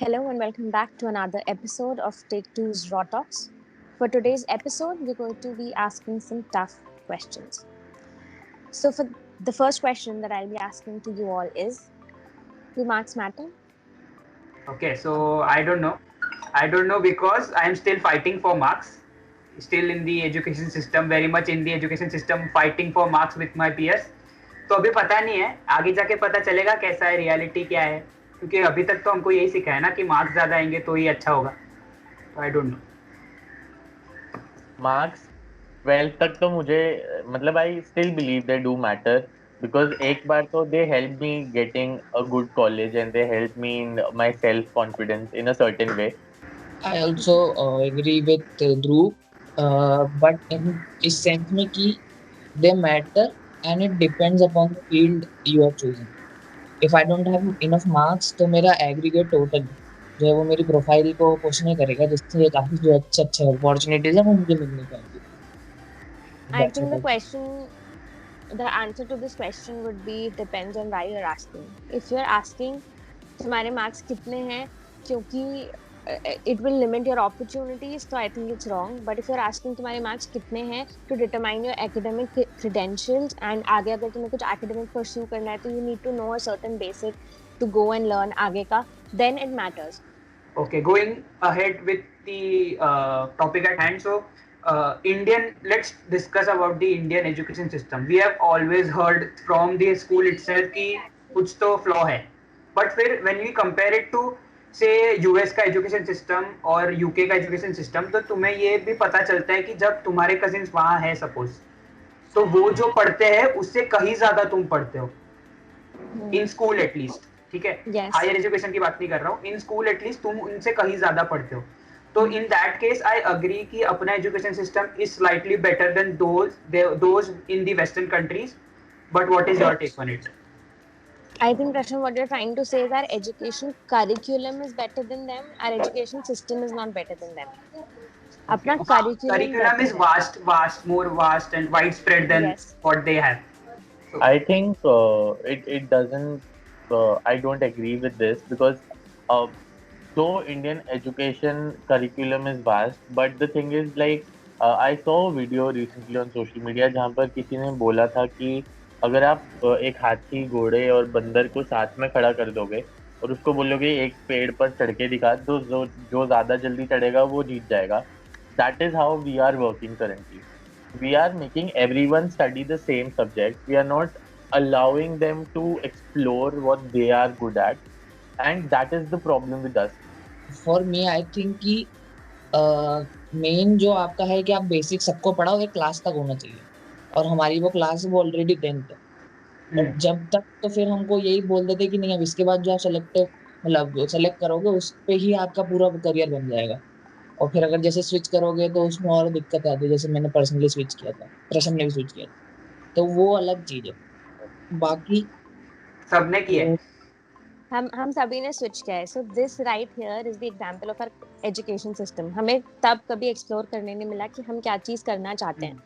Hello and welcome back to another episode of Take Two's Raw Talks. For today's episode, we're going to be asking some tough questions. So, for the first question that I'll be asking to you all is: do marks matter? Okay, so I don't know. I don't know because I am still fighting for marks. Still in the education system, very much in the education system, fighting for marks with my peers. तो अभी पता नहीं है, आगे जाके पता चलेगा कैसा है, रियलिटी क्या है, क्योंकि अभी तक तो हमको यही सिखाया ना कि मार्क्स ज़्यादा आएंगे तो ही अच्छा होगा. तो आई डोंट नो. मार्क्स 12th तक तो मुझे मतलब I still believe they do matter because एक बार तो they help me getting a good college and they help me in my self confidence in a certain way. I also agree with Dhruv, but in इस sense में कि they matter and it depends upon the field you are choosing. If I don't have enough marks, तो मेरा aggregate total जो है वो मेरी profile को पुश नहीं करेगा, जिससे काफी जो अच्छे अपॉर्चुनिटीज है वो मुझे मिल नहीं पाएंगी. I think the answer to this question would be it depends on why you're asking. If you're asking तुम्हारे marks कितने हैं क्योंकि it will limit your opportunities, so I think it's wrong. But if you're asking तुम्हारे marks कितने हैं to determine your academic credentials and आगे अगर तुम्हें कुछ academic pursue करना है तो you need to know a certain basic to go and learn आगे का, then it matters. Okay, going ahead with the topic at hand. So, let's discuss about the Indian education system. We have always heard from the school itself कि कुछ तो flaw है. But फिर when we compare it to say US का education system और UK का education system, तो तुम्हें ये भी पता चलता है कि जब तुम्हारे cousins वहाँ हैं suppose, तो वो जो पढ़ते हैं उससे कहीं ज़्यादा तुम पढ़ते हो. In school at least. ठीक है, हायर एजुकेशन की बात नहीं कर रहा हूँ, इन स्कूल एटलीस्ट तुम उनसे कहीं ज्यादा पढ़ते हो. तो in that case I agree कि अपना education system is slightly better than those in the western countries. But what is your take on it? I think Prashant, what you're trying to say is our education curriculum is better than them. Our education system is not better than them. अपना curriculum is vast, more vast and widespread than what they have. So, I think it doesn't. I don't agree with this because though Indian education curriculum is vast, but the thing is like I saw a video recently on social media जहाँ पर किसी ने बोला था कि अगर आप एक हाथी, घोड़े और बंदर को साथ में खड़ा कर दोगे और उसको बोलोगे एक पेड़ पर चढ़ के दिखा, तो जो ज़्यादा जल्दी चढ़ेगा वो जीत जाएगा. That is how we are working currently. We are making everyone study the same subject. We are not allowing them to explore what they are good at, and that is the problem with us. For me, I think कि main जो आपका है कि आप basic सबको पढ़ाओ, एक class तक होना चाहिए और हमारी वो क्लास वो ऑलरेडी 10th है. और जब तक तो फिर हमको यही बोल देते कि नहीं अब इसके बाद जो आप सेलेक्ट करोगे उस पे ही आपका पूरा करियर बन जाएगा. और फिर अगर जैसे स्विच करोगे तो उसमें और दिक्कत आती है, जैसे मैंने पर्सनली स्विच किया था, प्रशांत ने भी स्विच किया था, तो वो अलग चीज है. बाकी सबने किया है, हम सभी ने स्विच किया है. So this right here is the example of our education system. हमें तब कभी एक्सप्लोर करने नहीं मिला कि हम क्या चीज करना चाहते हैं.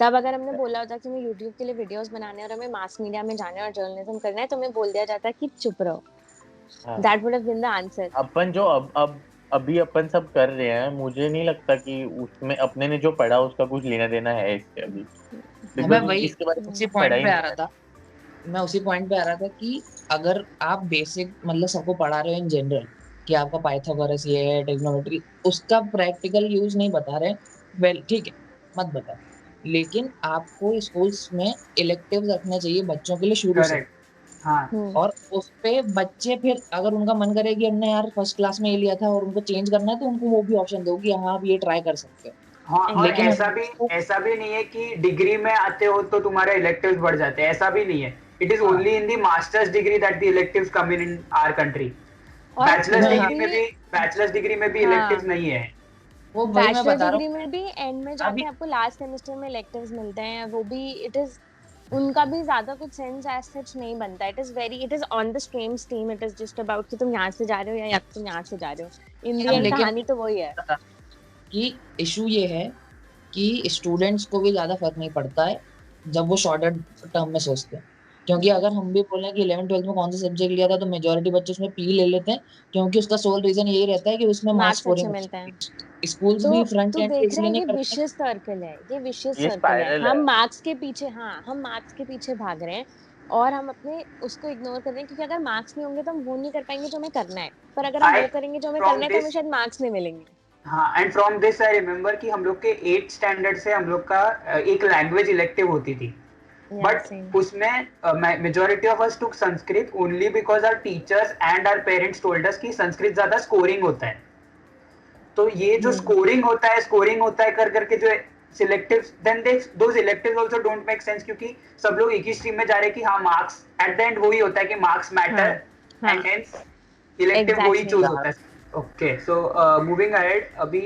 तब अगर हमने बोला होता कि हमें यूट्यूब के लिए वीडियोस बनाने और हमें मास मीडिया में जाना और जर्नलिज्म करना है, तो हमें बोल दिया जाता कि चुप रहो. That would have been the answer. अपन जो अभी अपन सब कर रहे हैं, मुझे नहीं लगता कि उसमें अपने ने जो पढ़ा उसका कुछ लेना देना है इससे. अभी मैं वही उसी पॉइंट पे आ रहा था कि अगर आप बेसिक मतलब सबको पढ़ा रहे हो इन जनरल कि आपका पाइथागोरस ये है, ट्रिग्नोमेट्री, उसका प्रैक्टिकल यूज नहीं बता रहे, वेल ठीक है मत बताओ, लेकिन आपको स्कूल्स में इलेक्टिव्स रखने चाहिए बच्चों के लिए शुरू से. हाँ. और उस पे बच्चे फिर अगर उनका मन करे कि हमने यार फर्स्ट क्लास में ये लिया था और उनको चेंज करना है, तो उनको वो भी ऑप्शन दो कि हाँ आप ये ट्राई कर सकते हो. हाँ, और ऐसा भी नहीं है कि डिग्री में आते हो तो तुम्हारे इलेक्टिव्स बढ़ जाते हैं, ऐसा भी नहीं है. It is only in the master's degree that the electives come in our country. Bachelor's degree में भी electives नहीं है. वो बैचलर्स डिग्री में भी एंड में जाके आपको लास्ट सेमेस्टर में electives मिलते हैं, वो भी इट इज उनका भी ज्यादा कुछ सेंस एज सच नहीं बनता. It is on the same stream. It is just about कि तुम यहाँ से जा रहे हो या तुम यहाँ से जा रहे हो. इन द एंड कहानी तो वही है कि इशू ये है कि स्टूडेंट्स को भी ज्यादा फर्क नहीं पड़ता है जब वो शॉर्टर टर्म में सोचते हैं. क्योंकि अगर हम भी बोलें कि 11th-12th में कौन सा सब्जेक्ट लिया था तो मेजॉरिटी बच्चे उसमें पी ले लेते हैं, क्योंकि उसका सोल रीजन यही रहता है कि उसमें मार्क्स मार्क्स अच्छे स्कोरिंग मिलते अच्छी हैं। होती है। स्कूल्स तो भी फ्रंट तू एंड पे देख रहा इसलिए है, नहीं ये करते। विशियस सर्कल है, ये विशियस ये सर्कल है। स्पाइरल है। हम मार्क्स के पीछे, हाँ, हम मार्क्स के पीछे भाग रहे हैं और हम अपने उसको इग्नोर कर रहे हैं, क्योंकि अगर मार्क्स नहीं होंगे तो हम वो नहीं कर पाएंगे जो हमें करना है, पर अगर हम I वो करेंगे जो हमें करना from है तो हमें this शायद मार्क्स नहीं मिलेंगे। हाँ, and from this I remember कि हम लोग के 8th स्टैंडर्ड से हम लोग का एक लैंग्वेज इलेक्टिव होती थी, या बट सेम। उसमें majority of us took Sanskrit only because our teachers and our parents told us कि संस्कृत ज्यादा स्कोरिंग होता है। तो ये जो स्कोरिंग होता है कर करके जो selective, then they those electives also don't make sense, क्योंकि सब लोग एक ही स्ट्रीम में जा रहे हैं कि हाँ मार्क्स एट द एंड वही होता है कि मार्क्स हाँ मैटर, हाँ, एंड हेंस इलेक्टिव वही एग्जैक्टली। चूज होता है। ओके, सो मूविंग अहेड, अभी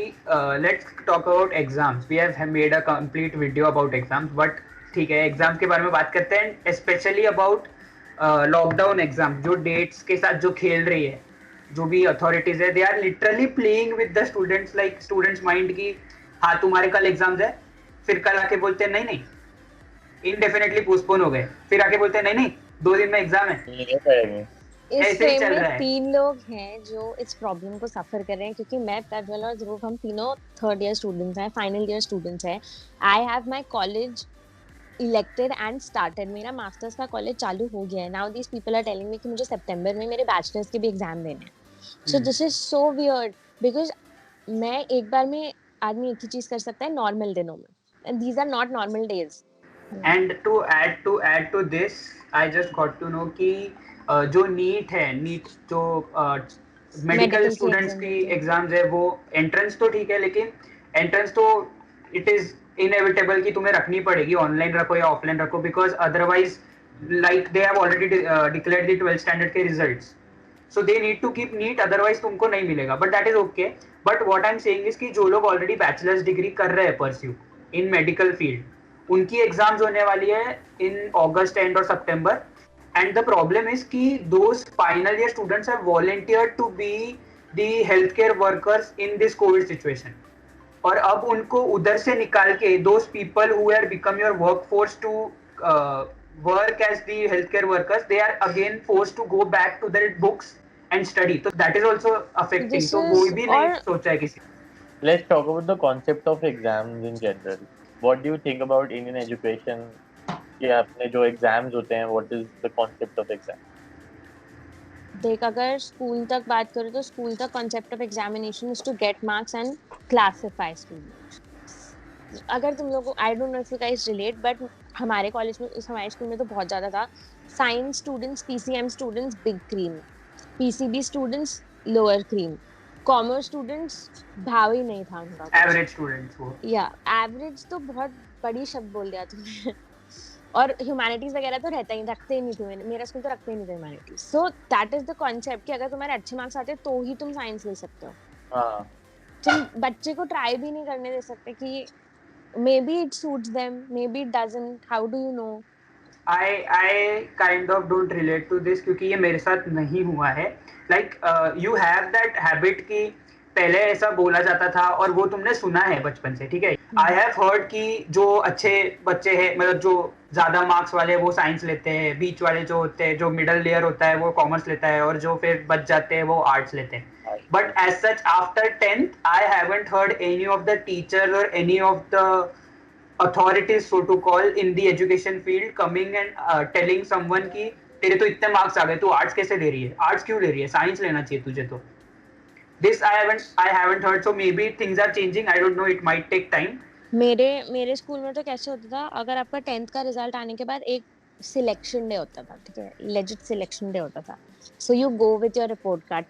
let's talk about exams. We have made a complete video about exams, but ठीक है, एग्जाम्स के बारे में बात करते हैं, स्पेशली अबाउट लॉकडाउन एग्जाम जो डेट्स के साथ जो खेल रही है, जो भी अथॉरिटीज है, they are literally playing with the students, like students mind की हाँ तुम्हारे कल एग्जाम्स है, फिर कल आके बोलते हैं नहीं नहीं इंडेफिनेटली पोस्टपोन हो गए, फिर आके बोलते हैं नहीं नहीं 2 दिन में एग्जाम है, ये करेंगे। इस ऐसे ही फ्रेम चल में रहा है। 3 लोग हैं जो इस प्रॉब्लम को सफर कर रहे हैं, क्योंकि मैं, प्रज्वल और ध्रुव, हम तीनों थर्ड ईयर स्टूडेंट्स हैं, फाइनल ईयर स्टूडेंट्स हैं। I have my college elected and started, मेरा मास्टर्स का कॉलेज चालू हो गया है। Now these people are telling me कि मुझे सितंबर में मेरे बैचलर्स के भी एग्जाम देने हैं। So this is so weird, because मैं एक बार में आदमी एक ही चीज कर सकता है नॉर्मल दिनों में, and these are not normal days. And to to this I just got to know कि जो नीट है, नीट जो मेडिकल मेडिकल की स्टूडेंट्स एग्जाम की देते हैं। एग्जाम्स है, वो एंट्रेंस तो ठीक है, लेकिन एंट्रेंस तो इट इज इनएविटेबल कि तुम्हें रखनी पड़ेगी, ऑनलाइन रखो या ऑफलाइन रखो, because otherwise like they have already declared the 12th standard के results, so they need to keep neat, otherwise तुमको नहीं मिलेगा, but that is okay. But what I'm saying is कि जो लोग ऑलरेडी बैचलर्स डिग्री कर रहे हैं परस्यू इन मेडिकल फील्ड, उनकी एग्जाम्स होने वाली है इन अगस्त एंड और सितंबर, एंड द प्रॉब्लम इज कि those final year students have volunteered to be the health care workers in this covid situation, और अब उनको उधर से निकाल के those people who have become your workforce to work as the healthcare workers, they are again forced to go back to their books and study, so that is also affecting, this तो वो is, भी नहीं और सोचा है किसी। Let's talk about the concept of exams in general. What do you think about Indian education? कि आपने जो एग्जाम्स होते हैं, what is the concept of exam? देख, अगर स्कूल तक बात करें तो स्कूल तक concept of examination is to get marks and classify students. अगर तुम लोगों, I don't know if you guys relate, but हमारे कॉलेज में, हमारे स्कूल में तो बहुत ज्यादा था, science students PCM students big cream, PCB students lower cream, commerce students भाव ही नहीं था उनका कुछ। एवरेज स्टूडेंट्स वो, या एवरेज तो बहुत बड़ी शब्द बोल दिया तुमने। और ह्यूमैनिटीज वगैरह तो रखते ही नहीं थे, मेरा स्कूल तो रखते ही नहीं थे humanities. So that is the concept कि अगर तुम्हारे अच्छे मार्क्स आते हैं तो ही तुम साइंस ले सकते हो। हाँ, तुम बच्चे को ट्राई भी नहीं करने दे सकते कि may be it suits them, may be it doesn't, how do you know? I kind of don't relate to this क्योंकि ये मेरे साथ नहीं हुआ है, like you have that habit कि पहले ऐसा बोला जाता था और वो तुमने सुना है बचपन से, ठीक है। आई हैव हर्ड कि जो अच्छे बच्चे हैं, मतलब जो ज्यादा मार्क्स वाले वो साइंस लेते हैं, बीच वाले जो होते हैं, जो मिडल लेयर होता है वो कॉमर्स लेता है, और जो फिर बच जाते हैं वो आर्ट्स लेते हैं। But as such after 10th I haven't heard any of the teachers और any of the authorities, so to call, in the education field coming and telling someone कि तेरे तो इतने मार्क्स आ गए, तू आर्ट्स कैसे ले रही है, आर्ट्स क्यों ले रही है, साइंस लेना चाहिए तुझे। तो this I haven't heard, so maybe things are changing, I don't know, it might take time. मेरे स्कूल में तो कैसे होता था, अगर आपका 10th का रिजल्ट आने के बाद एक सिलेक्शन डे होता था, ठीक है, लेजिट सिलेक्शन डे होता था। So you go with your report card,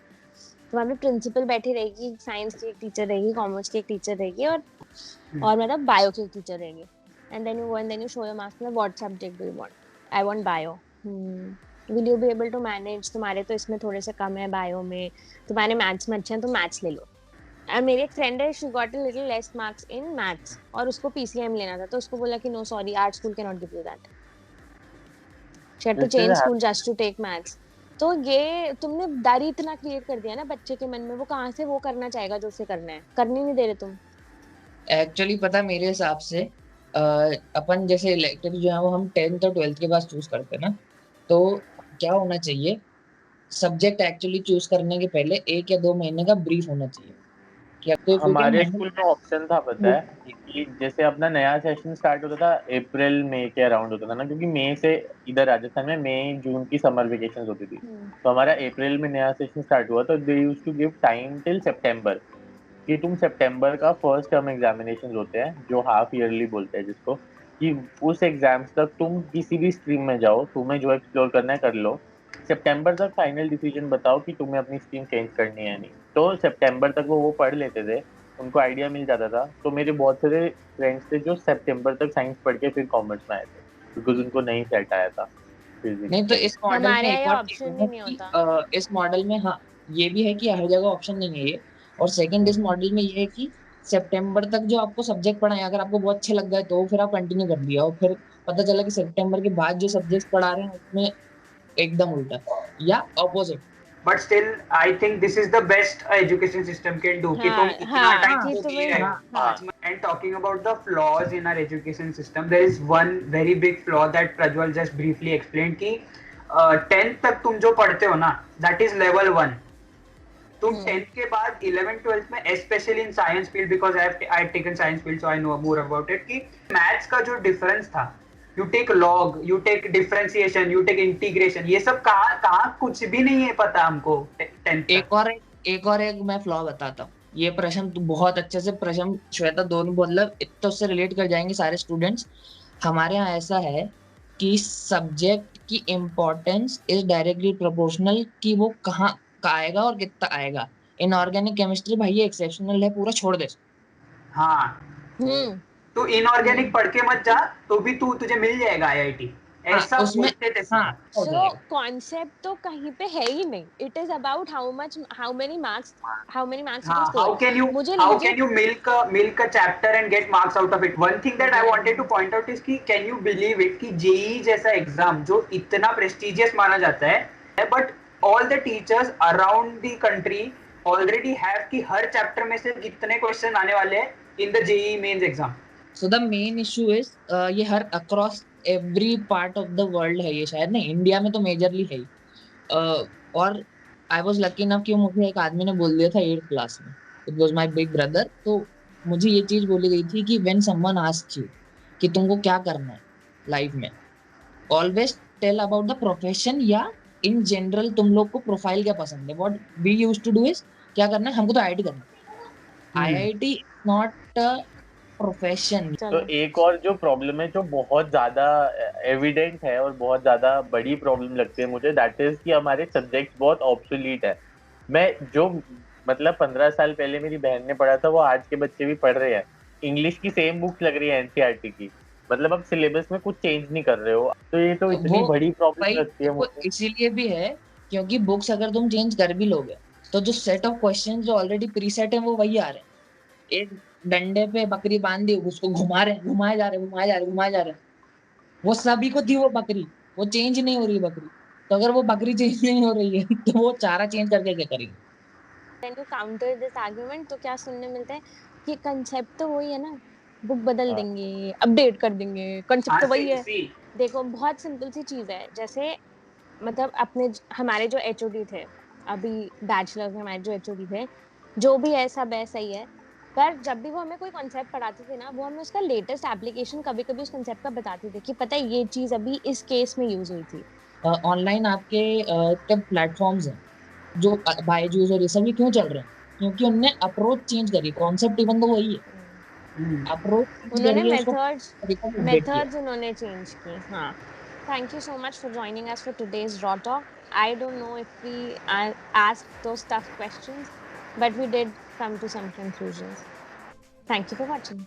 तुम्हारे प्रिंसिपल बैठी रहेगी, साइंस की एक टीचर रहेगी, कॉमर्स की एक टीचर रहेगी, और मतलब बायो की एक टीचर रहेगी, and then you go and then you show your marks में what subject do you want. I want bio. Will you be able to manage, तुम्हारे तो इसमें थोड़े से कम है बायो में, तुम्हारे मैथ्स में अच्छे हैं तो मैथ्स ले लो। और मेरी एक फ्रेंड है, she got a little less marks in maths और उसको पीसीएम लेना था, तो उसको बोला कि no sorry, art school can not give you that, she had to change school just to take maths. तो ये तुमने डर ही इतना क्रिएट कर दिया ना बच्चे के मन में, वो कहाँ से वो करना चाहेगा जो उसे करना है, करने नहीं दे रहे तुम। एक्चुअली पता मेरे हिसाब से अपन जैसे इलेक्टिव जो है वो हम 10th और 12th के बाद चूज करते हैं ना, तो क्या होना चाहिए, सब्जेक्ट एक्चुअली चूज करने के पहले 1 या 2 महीने का ब्रीफ होना चाहिए कि अब तो if you can हमारे handle स्कूल में ऑप्शन था, पता है, कि जैसे अपना नया सेशन स्टार्ट होता था अप्रैल मई के अराउंड होता था ना, क्योंकि मई से इधर राजस्थान में मई जून की समर वेकेशन होती थी। तो हमारा अप्रैल में नया सेशन स्टार्ट हुआ, तो they use to give time till September, कि तुम सितंबर का फर्स्ट टर्म एग्जामिनेशन होते हैं जो हाफ ईयरली बोलते हैं जिसको, कि उस एग्जाम्स तक तुम किसी भी स्ट्रीम में जाओ, तुम्हें जो एक्सप्लोर करना है कर लो, सितंबर तक फाइनल डिसीजन बताओ कि तुम्हें अपनी स्ट्रीम चेंज करनी है या नहीं। तो सितंबर तक वो पढ़ लेते थे, उनको आइडिया मिल जाता था। तो मेरे बहुत सारे फ्रेंड्स थे जो सितंबर तक साइंस पढ़ के फिर कॉमर्स में आए थे, बिकॉज उनको नहीं सेट आया था नहीं तो फिजिक्स। इस मॉडल में हमारे यहाँ एक ये और चीज ऑप्शन है ही नहीं कि होता। इस मॉडल में हाँ ये भी है कि हर जगह ऑप्शन नहीं है ये। और सेकंड, इस मॉडल में ये है कि सितंबर तक जो आपको सब्जेक्ट पढ़ाए अगर आपको बहुत अच्छे लग गए तो फिर आप कंटिन्यू कर लिया, और फिर पता चला कि सितंबर के बाद जो सब्जेक्ट पढ़ा रहे हैं उसमें एकदम उल्टा या opposite. But still I think this is the best education system can do कि तुम इतना हाँ टाइम कि तो दे तुम्हें रहे हो। हाँ And talking about the flaws in our education system, there is one very big flaw that Prajwal just briefly explained कि 10th तक तुम जो पढ़ते हो ना, that is level 1. तुम 10th के बाद 11th 12th में especially in science field, because I have taken science field so I know more about it, कि maths का जो difference था, you take log, you take differentiation, you take integration, ये सब कहाँ कुछ भी नहीं है पता हमको 10th तक। एक मैं फ्लॉ बताता हूँ। ये प्रश्न तो बहुत अच्छे से प्रश्न श्वेता दोनों मतलब इतना उससे रिलेट कर जाएंगे सारे स्टूडेंट्स। हमारे यहाँ ऐसा है कि सब्जेक्ट की इम्पोर्टेंस इज डायरेक्टली प्रोपोर्शनल कि वो कहाँ का आएगा और कितना आएगा। इनऑर्गेनिक केमिस्ट्री भाई ये एक्सेप्शनल है, पूरा छोड़ दे। हाँ तो इनऑर्गेनिक पढ़ के मत जा, तो भी तुझे मिल जाएगा आईआईटी, ऐसा उसमें बोलते थे। हाँ सो कॉन्सेप्ट तो कहीं पे है ही नहीं। It is about how many marks you can score. How can you milk a chapter and get marks out of it? One thing that I wanted to point out is कि can you believe it कि JEE जैसा exam जो इतना prestigious माना जाता है, but all the teachers around the country already have कि हर chapter में से कितने क्वेश्चन आने वाले हैं in the JEE mains exam. So the main issue is ये हर across every part of the world है ये, शायद नहीं इंडिया में तो मेजरली है ही। और आई वाज लकी इनफ कि मुझे एक आदमी ने बोल दिया था 8th क्लास में, it was my big brother. तो मुझे ये चीज बोली गई थी कि व्हेन समवन आस्क्स यू कि तुमको क्या करना है लाइफ में, always tell about the profession या इन जनरल तुम लोग को प्रोफाइल क्या पसंद है। What we used to do is क्या करना है, हमको तो आईआईटी करना है। IIT not profession. तो एक और जो प्रॉब्लम है जो बहुत ज्यादा एविडेंट है और बहुत ज्यादा बड़ी प्रॉब्लम लगती है मुझे, दैट इज कि हमारे सब्जेक्ट बहुत ऑब्सोलीट है। मैं जो मतलब 15 साल पहले मेरी बहन ने पढ़ा था वो आज के बच्चे भी पढ़ रहे हैं। इंग्लिश की सेम बुक्स लग रही है एनसीईआरटी की, मतलब अब सिलेबस में कुछ चेंज नहीं कर रहे हो। तो ये तो इतनी बड़ी प्रॉब्लम लगती है मुझे। इसीलिए भी है क्योंकि बुक्स अगर तुम चेंज कर भी लोगे तो जो सेट ऑफ क्वेश्चंस जो ऑलरेडी प्रीसेट है वो वही आ रहे हैं। एक डंडे पे बकरी बांध दी, उसको घुमाए जा रहे, वो सभी को थी वो बकरी, वो चेंज नहीं हो रही बकरी। तो अगर वो बकरी चेंज नहीं हो रही है तो वो चारा चेंज करके क्या करेगी। When you counter this argument तो क्या सुनने मिलता है कि कंसेप्ट तो वही है ना, बुक बदल देंगे, अपडेट कर देंगे, कंसेप्ट तो वही है। देखो बहुत सिंपल सी चीज है, जैसे मतलब हमारे जो एचओडी थे अभी बैचलर्स में, हमारे जो एचओडी थे, जो भी है सब है सही है, पर जब भी वो हमें कोई कॉन्सेप्ट पढ़ाते थे ना, वो हमें उसका लेटेस्ट एप्लीकेशन कभी कभी उस कॉन्सेप्ट का बताते थे कि पता है ये चीज अभी इस केस में यूज हुई थी। ऑनलाइन आपके तब प्लेटफॉर्म्स हैं जो बायजूस और ये सभी क्यों चल रहे हैं, क्योंकि उनने अप्रोच चेंज करी, कॉन्सेप्ट इवन तो वही है, अप्रोच उन्होंने मेथड्स उन्होंने चेंज की। हाँ, thank you so much for joining us for today's Raw Talk. I don't know if we asked those tough questions, but we did come to some conclusions. Thank you for watching.